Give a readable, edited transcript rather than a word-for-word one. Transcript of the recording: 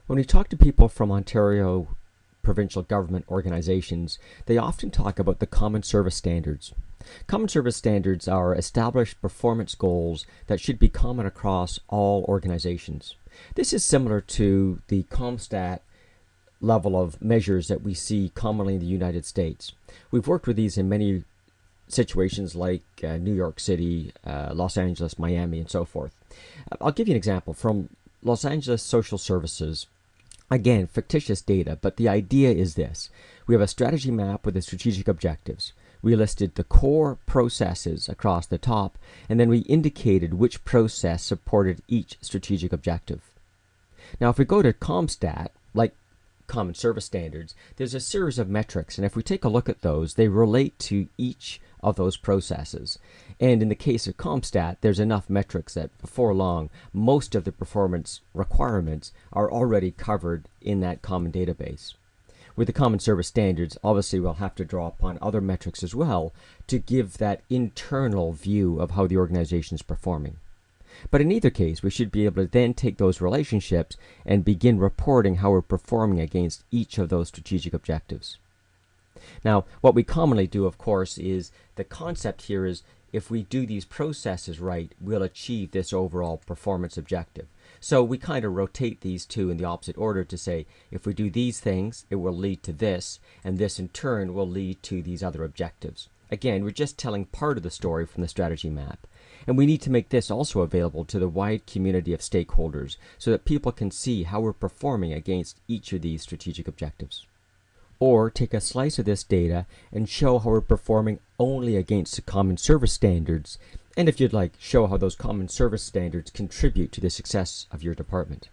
When we talk to people from Ontario provincial government organizations, they often talk about the Common Service Standards. Common Service Standards are established performance goals that should be common across all organizations. This is similar to the ComStat level of measures that we see commonly in the United States. We've worked with these in many situations like New York City, Los Angeles, Miami, and so forth. I'll give you an example from Los Angeles Social Services. Again, fictitious data, but the idea is this. We have a strategy map with the strategic objectives. We listed the core processes across the top, and then we indicated which process supported each strategic objective. Now, if we go to ComStat, like Common Service Standards, there's a series of metrics, and if we take a look at those, they relate to each of those processes. And in the case of ComStat, there's enough metrics that before long, most of the performance requirements are already covered in that common database. With the Common Service Standards, obviously we'll have to draw upon other metrics as well to give that internal view of how the organization is performing. But in either case, we should be able to then take those relationships and begin reporting how we're performing against each of those strategic objectives. Now, what we commonly do, of course, is the concept here is if we do these processes right, we'll achieve this overall performance objective. So we kind of rotate these two in the opposite order to say, if we do these things, it will lead to this, and this in turn will lead to these other objectives. Again, we're just telling part of the story from the strategy map. And we need to make this also available to the wide community of stakeholders so that people can see how we're performing against each of these strategic objectives. Or take a slice of this data and show how we're performing only against the Common Service Standards, and if you'd like, show how those Common Service Standards contribute to the success of your department.